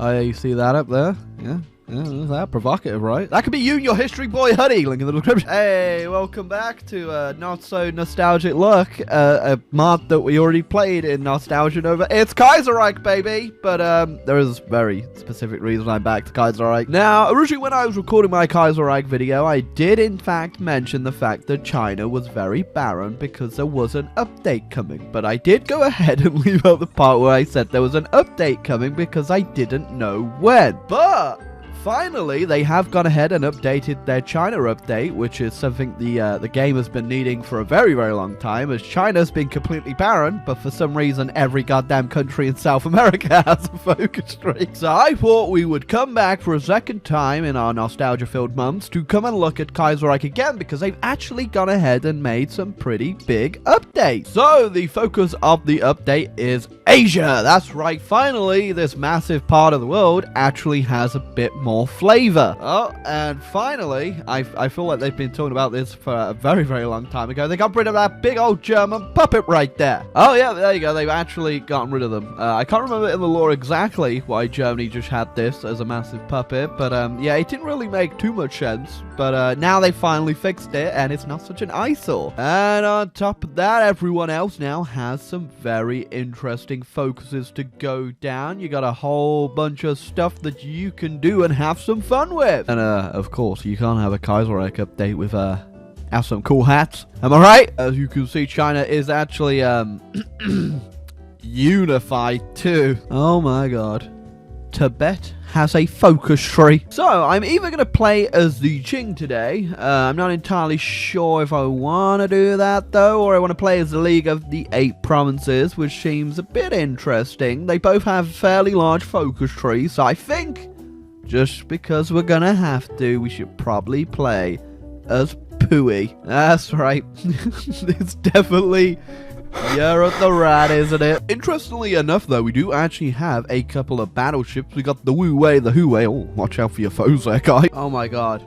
Oh, yeah, you see that up there? Yeah. Yeah, that provocative, right? That could be you in your History Boy hoodie. Link in the description. Hey, welcome back to a not so nostalgic look. A mod that we already played in Nostalgia Nova. It's Kaiserreich, baby. But there is a very specific reason I'm back to Kaiserreich. Now, originally when I was recording my Kaiserreich video, I did in fact mention the fact that China was very barren because there was an update coming. But I did go ahead and leave out the part where I said there was an update coming because I didn't know when. But finally, they have gone ahead and updated their China update, which is something the game has been needing for a very, very long time, as China's been completely barren, but for some reason, every goddamn country in South America has a focus tree. So I thought we would come back for a second time in our nostalgia-filled months to come and look at Kaiserreich again, because they've actually gone ahead and made some pretty big updates. So the focus of the update is Asia. That's right, finally, this massive part of the world actually has a bit more flavor. Oh, and finally, I feel like they've been talking about this for a very, very long time ago. They got rid of that big old German puppet right there. Oh, yeah, there you go. They've actually gotten rid of them. I can't remember in the lore exactly why Germany just had this as a massive puppet, but yeah, it didn't really make too much sense. But now they finally fixed it, and it's not such an eyesore. And on top of that, everyone else now has some very interesting focuses to go down. You got a whole bunch of stuff that you can do and have some fun with. And of course, you can't have a Kaiserreich update with have some cool hats. Am I right? As you can see, China is actually unified too. Oh my god. Tibet has a focus tree. So, I'm either going to play as the Qing today. I'm not entirely sure if I want to do that, though, or I want to play as the League of the 8 Provinces, which seems a bit interesting. They both have fairly large focus trees, so I think, just because we're going to have to, we should probably play as Pui. That's right. It's definitely Year of the Rat, isn't it? Interestingly enough, though, we do actually have a couple of battleships. We got the Wu Wei, the Hu Wei. Oh, watch out for your foes there, guy. Oh my god.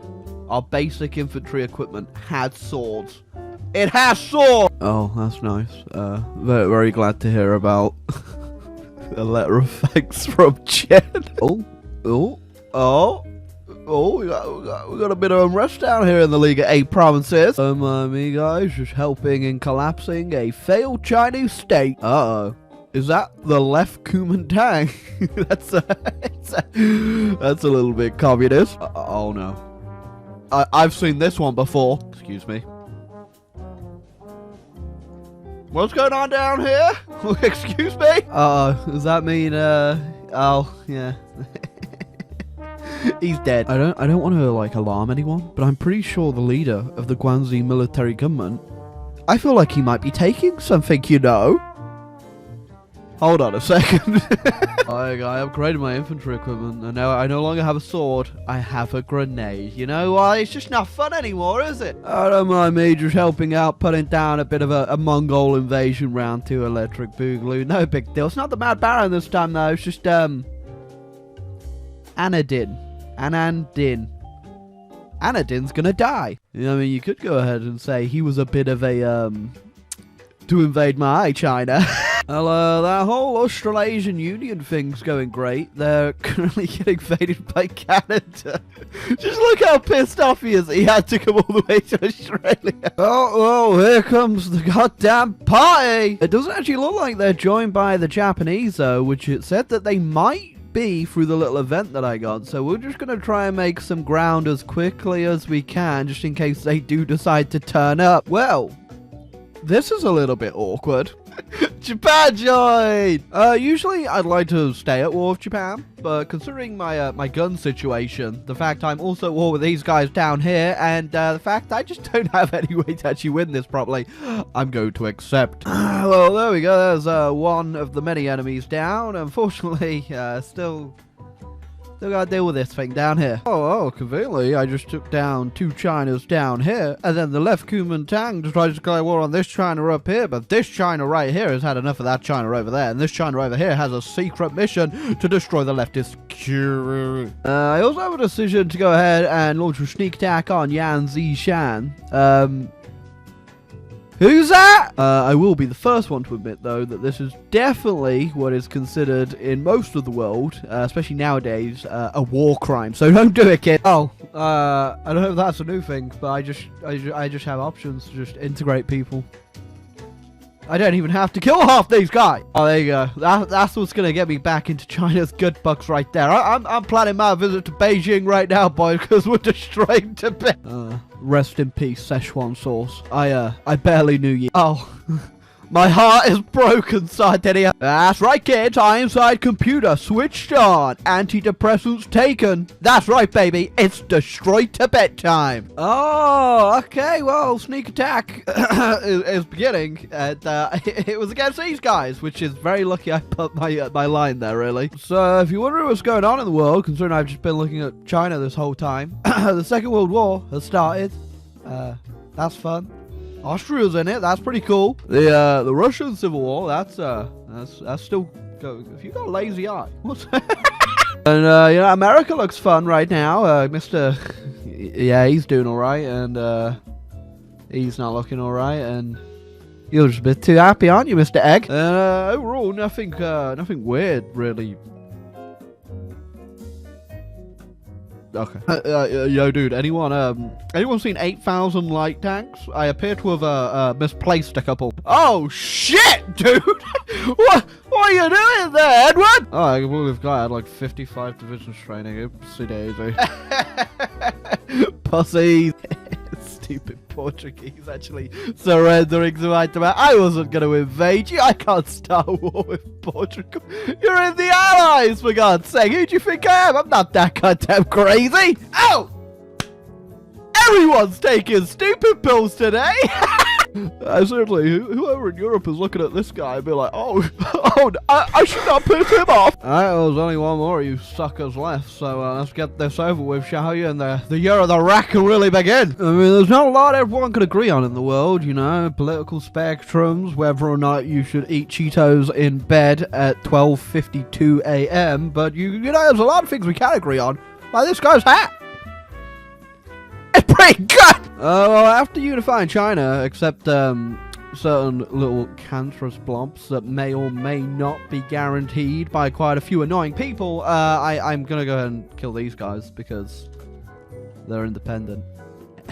Our basic infantry equipment had swords. It has swords! Oh, that's nice. Very, very glad to hear about a letter of thanks from Jen. Oh, we got a bit of unrest down here in the League of 8 Provinces. Me guys, just helping in collapsing a failed Chinese state. Uh-oh. Is that the left Kuomintang? That's a little bit communist. Oh no. I've seen this one before. Excuse me. What's going on down here? Excuse me? Does that mean, oh, yeah. He's dead. I don't want to, like, alarm anyone, but I'm pretty sure the leader of the Guangxi military government, I feel like he might be taking something, you know? Hold on a second. I upgraded my infantry equipment, and now I no longer have a sword. I have a grenade. You know why? It's just not fun anymore, is it? I don't mind me just helping out, putting down a bit of a Mongol invasion round 2 electric boogaloo. No big deal. It's not the Mad Baron this time, though. It's just, Anandin. Anandin's gonna die. You know, I mean, you could go ahead and say he was a bit of a, to invade my China. Well, that whole Australasian Union thing's going great. They're currently getting invaded by Canada. Just look how pissed off he is. He had to come all the way to Australia. Oh, here comes the goddamn party. It doesn't actually look like they're joined by the Japanese, though, which it said that they might be through the little event that I got, so we're just gonna try and make some ground as quickly as we can, just in case they do decide to turn up. Well, this is a little bit awkward. Japan joined! Usually I'd like to stay at war with Japan, but considering my my gun situation, the fact I'm also at war with these guys down here, and the fact I just don't have any way to actually win this properly, I'm going to accept. Well, there we go. There's one of the many enemies down. Unfortunately, still gotta deal with this thing down here. Oh, conveniently, I just took down 2 Chinas down here, and then the left Kuomintang tried to declare war on this China up here, but this China right here has had enough of that China over there, and this China over here has a secret mission to destroy the leftist Q. I also have a decision to go ahead and launch a sneak attack on Yan Zishan. Who's that? I will be the first one to admit, though, that this is definitely what is considered in most of the world, especially nowadays, a war crime. So don't do it, kid. Oh, I don't know if that's a new thing, but I just have options to just integrate people. I don't even have to kill half these guys. Oh, there you go. That's what's gonna get me back into China's good books right there. I'm planning my visit to Beijing right now, boys, because we're destroying Tibet. Rest in peace, Szechuan sauce. I barely knew you. Oh. My heart is broken, Sardinia. That's right, kids. I inside computer switched on. Antidepressants taken. That's right, baby. It's destroy Tibet time. Oh, okay. Well, sneak attack is beginning. And it was against these guys, which is very lucky I put my line there, really. So if you're wondering what's going on in the world, considering I've just been looking at China this whole time, the Second World War has started. That's fun. Austria's in it. That's pretty cool. The Russian Civil War. That's still go. If you got a lazy eye, what's and America looks fun right now. Mr. Yeah, he's doing all right, and he's not looking all right, and you're just a bit too happy, aren't you, Mr. Egg? Overall, nothing weird really. Okay. Yo, dude, anyone seen 8,000 light tanks? I appear to have misplaced a couple. Oh shit, dude! What are you doing there, Edward? Oh, I believe this guy had like 55 divisions training. Oopsie daisy. Pussy. Stupid Portuguese actually surrendering to my demand. I wasn't going to invade you. I can't start a war with Portugal. You're in the Allies, for God's sake. Who do you think I am? I'm not that goddamn crazy. Oh! Everyone's taking stupid pills today. Certainly, whoever in Europe is looking at this guy and be like, oh, I should not piss him off. Alright, well, there's only one more of you suckers left, so let's get this over with, shall you? And the year of the rat can really begin. I mean, there's not a lot everyone can agree on in the world, you know, political spectrums, whether or not you should eat Cheetos in bed at 12:52 a.m., but you know, there's a lot of things we can agree on, like this guy's hat. It's pretty good! Well, after unifying China, except certain little cancerous blobs that may or may not be guaranteed by quite a few annoying people, I'm gonna go ahead and kill these guys because they're independent.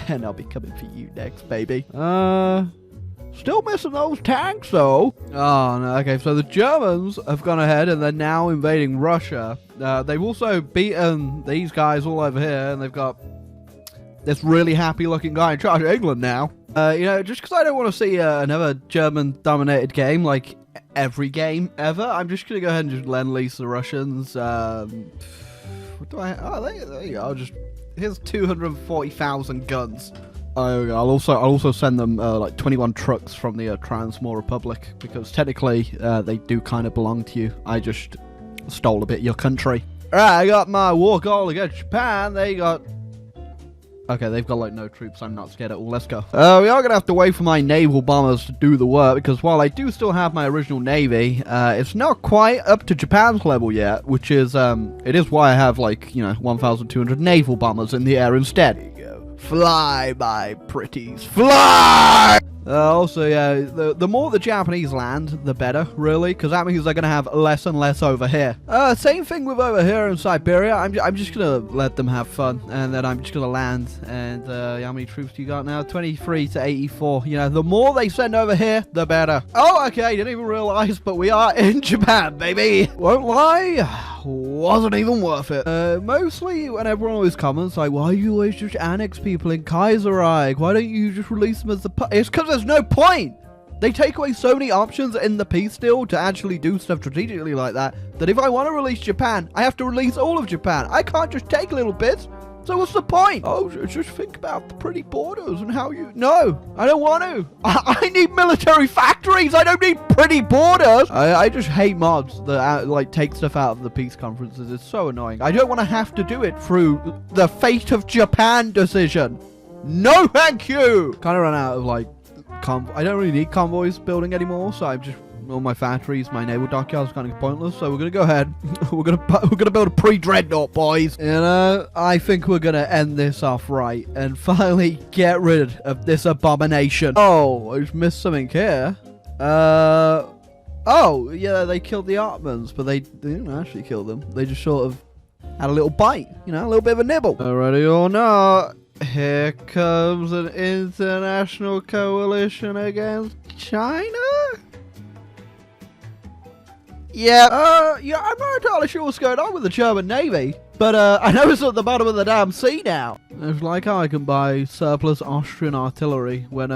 And I'll be coming for you next, baby. Still missing those tanks, though. Oh, no, okay, so the Germans have gone ahead and they're now invading Russia. They've also beaten these guys all over here, and they've got this really happy-looking guy in charge of England now. Just because I don't want to see another German-dominated game, like every game ever, I'm just going to go ahead and just lend-lease the Russians. What do I... Oh, there you go. Here's 240,000 guns. I'll also send them like 21 trucks from the Transmore Republic, because technically they do kind of belong to you. I just stole a bit of your country. Alright, I got my war goal against Japan. They got... Okay, they've got like no troops. I'm not scared at all. Let's go. We are going to have to wait for my naval bombers to do the work, because while I do still have my original navy, it's not quite up to Japan's level yet, which is, it is why I have like, 1,200 naval bombers in the air instead. There you go. Fly, my pretties. Fly! Also, yeah, the more the Japanese land, the better, really, because that means they're going to have less and less over here. Same thing with over here in Siberia. I'm just going to let them have fun, and then I'm just going to land. And how many troops do you got now? 23 to 84. The more they send over here, the better. Oh, okay, I didn't even realize, but we are in Japan, baby. Won't lie, wasn't even worth it. Mostly when everyone always comments, like, why do you always just annex people in Kaiserreich? Why don't you just release them as the... It's because there's no point. They take away so many options in the peace deal to actually do stuff strategically like that if I want to release Japan, I have to release all of Japan. I can't just take little bits. So what's the point? Oh, just think about the pretty borders and how you... No, I don't want to. I need military factories. I don't need pretty borders. I just hate mods that take stuff out of the peace conferences. It's so annoying. I don't want to have to do it through the fate of Japan decision. No, thank you. Kind of run out of I don't really need convoys building anymore, so I'm just all my factories, my naval dockyards, kind of pointless. So we're gonna go ahead. we're gonna build a pre-dreadnought, boys. You know, I think we're gonna end this off right and finally get rid of this abomination. Oh, I just missed something here. Oh, yeah, they killed the Ottomans, but they didn't actually kill them. They just sort of had a little bite, you know, a little bit of a nibble. Ready or not, here comes an international coalition against China? Yeah, I'm not entirely sure what's going on with the German Navy, but I know it's at the bottom of the damn sea now. It's like how I can buy surplus Austrian artillery when,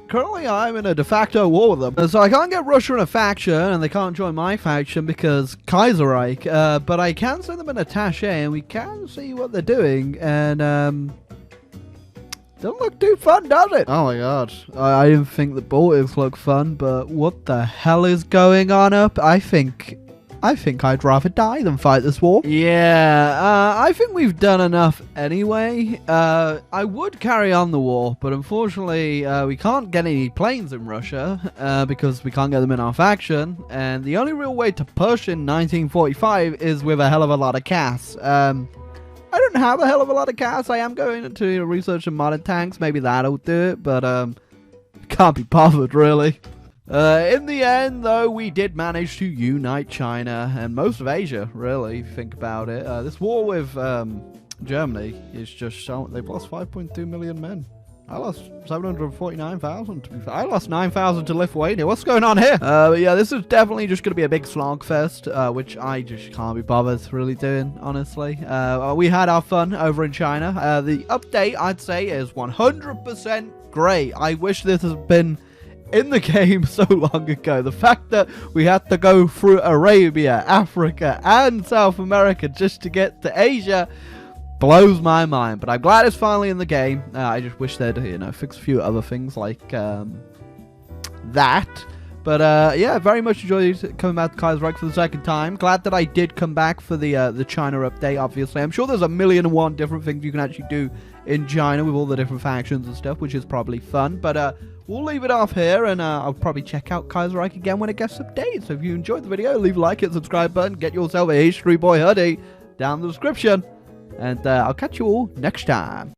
currently, I'm in a de facto war with them. So I can't get Russia in a faction, and they can't join my faction because Kaiserreich. But I can send them an attaché, and we can see what they're doing. And, don't look too fun, does it? Oh my god. I didn't think the Baltics looked fun, but what the hell is going on up? I think I'd rather die than fight this war. Yeah, I think we've done enough anyway. I would carry on the war, but unfortunately, we can't get any planes in Russia because we can't get them in our faction. And the only real way to push in 1945 is with a hell of a lot of CAS. I don't have a hell of a lot of CAS. I am going to research some modern tanks. Maybe that'll do it, but can't be bothered, really. In the end, though, we did manage to unite China and most of Asia, really, if you think about it. This war with Germany is just showing they've lost 5.2 million men. I lost 749,000, to be fair. I lost 9,000 to Lithuania. What's going on here? But yeah, this is definitely just going to be a big slogfest, which I just can't be bothered really doing, honestly. We had our fun over in China. The update, I'd say, is 100% great. I wish this has been in the game so long ago. The fact that we had to go through Arabia, Africa, and South America just to get to Asia blows my mind. But I'm glad it's finally in the game. I just wish they'd, you know, fix a few other things like that. But yeah, very much enjoyed coming back to Kaiserreich for the second time. Glad that I did come back for the China update, obviously. I'm sure there's 1,000,001 different things you can actually do in China with all the different factions and stuff, which is probably fun. But we'll leave it off here, and I'll probably check out Kaiserreich again when it gets updated. So if you enjoyed the video, leave a like, hit the subscribe button, get yourself a History Boy hoodie down in the description. And I'll catch you all next time.